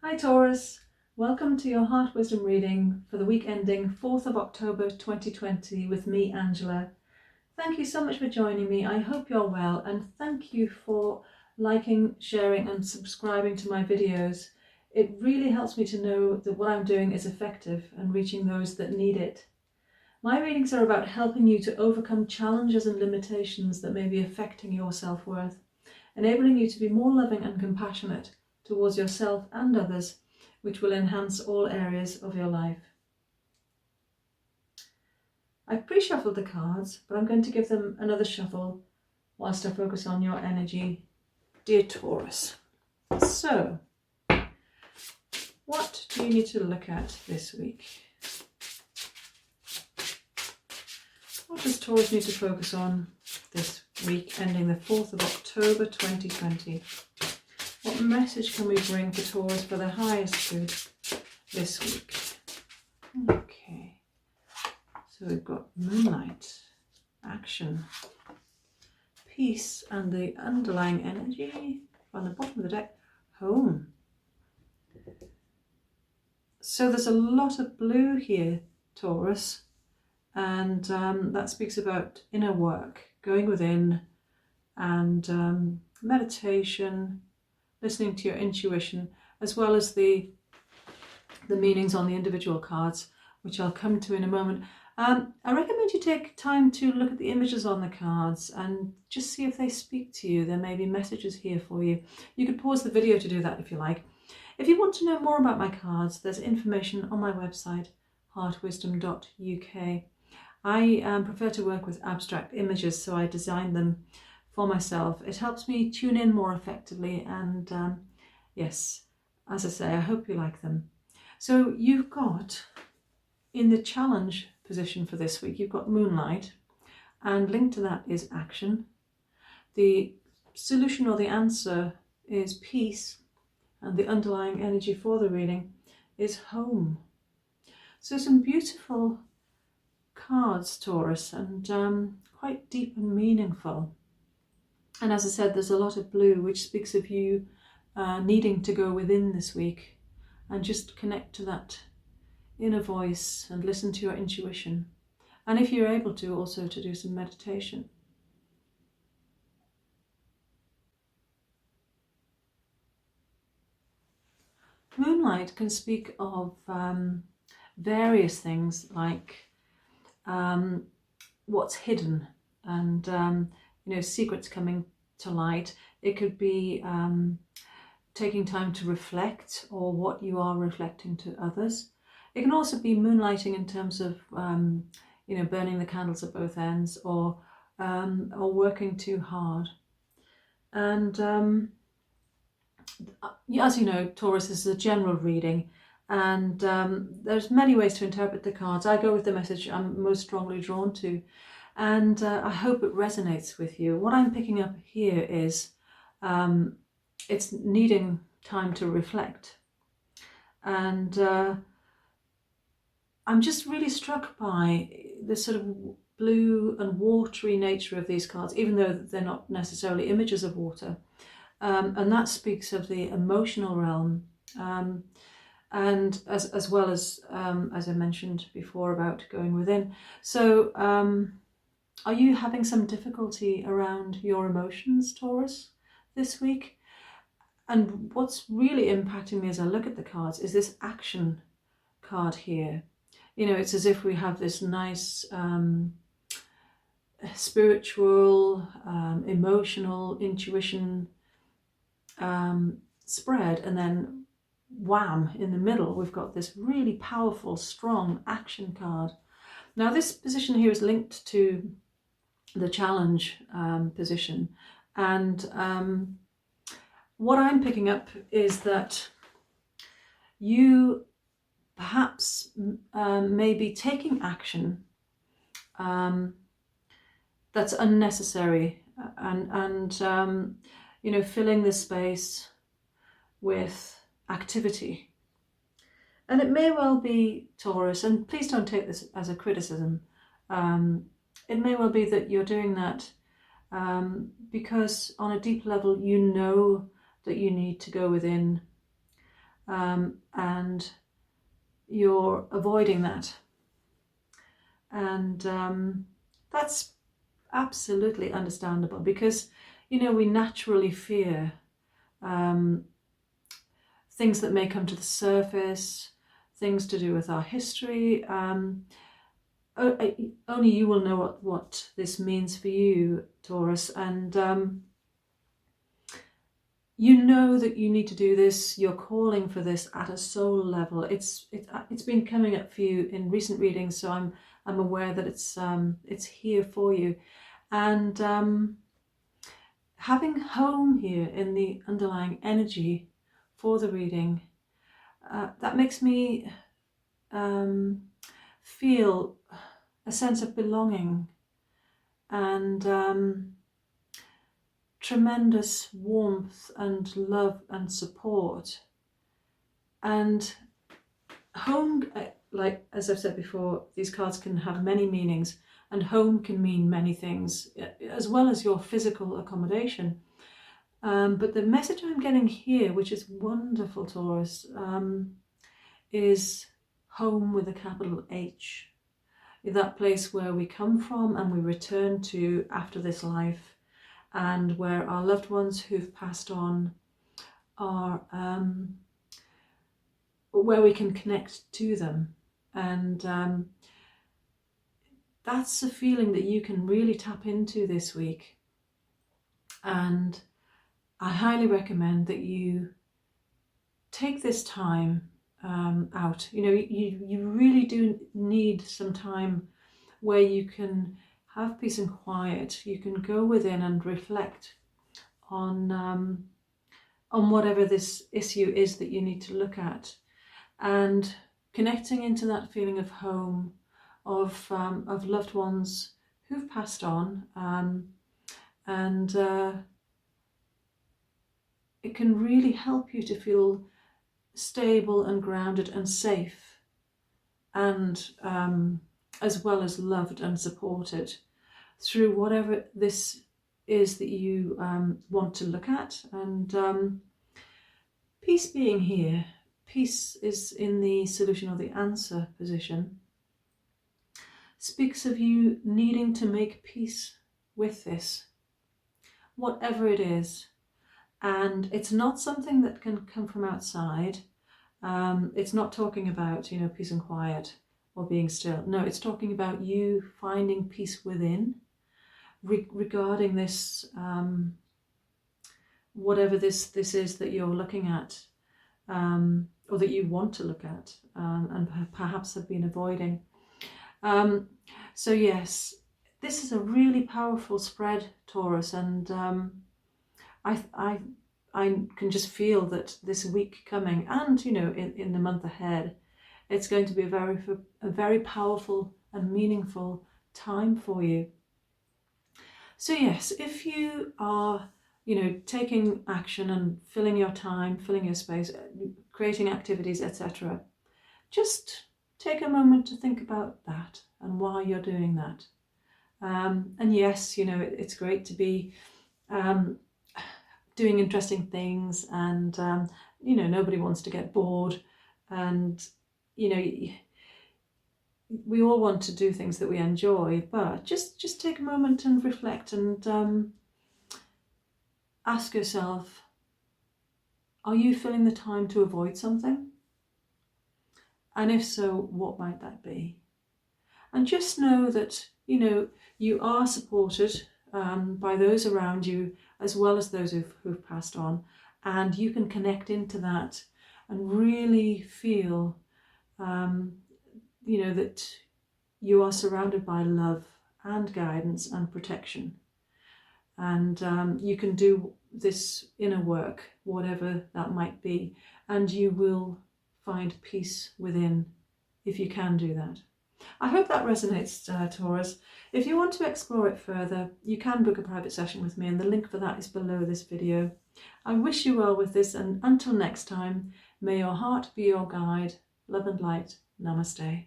Hi Taurus, welcome to your Heart Wisdom reading for the week ending 4th of October 2020 with me, Angela. Thank you so much for joining me. I hope you're well, and thank you for liking, sharing and subscribing to my videos. It really helps me to know that what I'm doing is effective and reaching those that need it. My readings are about helping you to overcome challenges and limitations that may be affecting your self-worth, enabling you to be more loving and compassionate towards yourself and others, which will enhance all areas of your life. I've pre-shuffled the cards, but I'm going to give them another shuffle whilst I focus on your energy, dear Taurus. So, what do you need to look at this week? What does Taurus need to focus on this week, ending the 4th of October 2020? What message can we bring for Taurus for their highest good this week? Okay, so we've got moonlight, action, peace, and the underlying energy on the bottom of the deck, home. So there's a lot of blue here, Taurus, and that speaks about inner work, going within, and meditation, listening to your intuition, as well as the meanings on the individual cards, which I'll come to in a moment. I recommend you take time to look at the images on the cards and just see if they speak to you. There may be messages here for you. You could pause the video to do that if you like. If you want to know more about my cards, there's information on my website, heartwisdom.uk. I prefer to work with abstract images, so I designed them for myself. It helps me tune in more effectively, and yes, as I say, I hope you like them. So you've got, in the challenge position for this week, you've got moonlight, and linked to that is action. The solution or the answer is peace, and the underlying energy for the reading is home. So some beautiful cards, Taurus, and quite deep and meaningful. And as I said, there's a lot of blue, which speaks of you needing to go within this week and just connect to that inner voice and listen to your intuition. And if you're able to, also to do some meditation. Moonlight can speak of various things like what's hidden and secrets coming to light. It could be taking time to reflect, or what you are reflecting to others. It can also be moonlighting in terms of burning the candles at both ends, or working too hard. And as you know, Taurus, this is a general reading, and there's many ways to interpret the cards. I go with the message I'm most strongly drawn to, and I hope it resonates with you. What I'm picking up here is it's needing time to reflect, and I'm just really struck by the sort of blue and watery nature of these cards, even though they're not necessarily images of water. And that speaks of the emotional realm, and as well as I mentioned before, about going within. So are you having some difficulty around your emotions, Taurus, this week? And what's really impacting me as I look at the cards is this action card here. It's as if we have this nice spiritual, emotional intuition spread, and then wham, in the middle we've got this really powerful, strong action card. Now this position here is linked to the challenge position, and what I'm picking up is that you perhaps may be taking action that's unnecessary, and filling the space with activity. And it may well be, Taurus, and please don't take this as a criticism, it may well be that you're doing that because on a deep level you know that you need to go within and you're avoiding that. And that's absolutely understandable, because, you know, we naturally fear things that may come to the surface, things to do with our history. Only you will know what this means for you, Taurus, and you know that you need to do this. You're calling for this at a soul level. It's been coming up for you in recent readings, so I'm aware that it's here for you. And having home here in the underlying energy for the reading, that makes me feel a sense of belonging and tremendous warmth and love and support. And home, like as I've said before, these cards can have many meanings, and home can mean many things, as well as your physical accommodation. But the message I'm getting here, which is wonderful, Taurus, is home with a capital H. That place where we come from and we return to after this life, and where our loved ones who've passed on are, where we can connect to them. And that's a feeling that you can really tap into this week. And I highly recommend that you take this time out. You know, you really do need some time where you can have peace and quiet. You can go within and reflect on whatever this issue is that you need to look at, and connecting into that feeling of home, of loved ones who've passed on, and it can really help you to feel stable and grounded and safe, and as well as loved and supported through whatever this is that you want to look at. And peace being here, peace is in the solution or the answer position, speaks of you needing to make peace with this, whatever it is. And it's not something that can come from outside. It's not talking about, you know, peace and quiet or being still. No, it's talking about you finding peace within, regarding this, whatever this is that you're looking at, or that you want to look at, and perhaps have been avoiding. So yes, this is a really powerful spread, Taurus, and I can just feel that this week coming, and you know, in the month ahead, it's going to be a very powerful and meaningful time for you. So yes, if you are, you know, taking action and filling your time, filling your space, creating activities, etc., just take a moment to think about that and why you're doing that. And yes, you know, it's great to be doing interesting things, and you know, nobody wants to get bored, and you know, we all want to do things that we enjoy, but just take a moment and reflect, and ask yourself, are you filling the time to avoid something? And if so, what might that be? And just know that, you know, you are supported by those around you, as well as those who've passed on, and you can connect into that and really feel, you know, that you are surrounded by love and guidance and protection. And you can do this inner work, whatever that might be, and you will find peace within if you can do that. I hope that resonates, Taurus. If you want to explore it further, you can book a private session with me, and the link for that is below this video. I wish you well with this, and until next time, may your heart be your guide. Love and light. Namaste.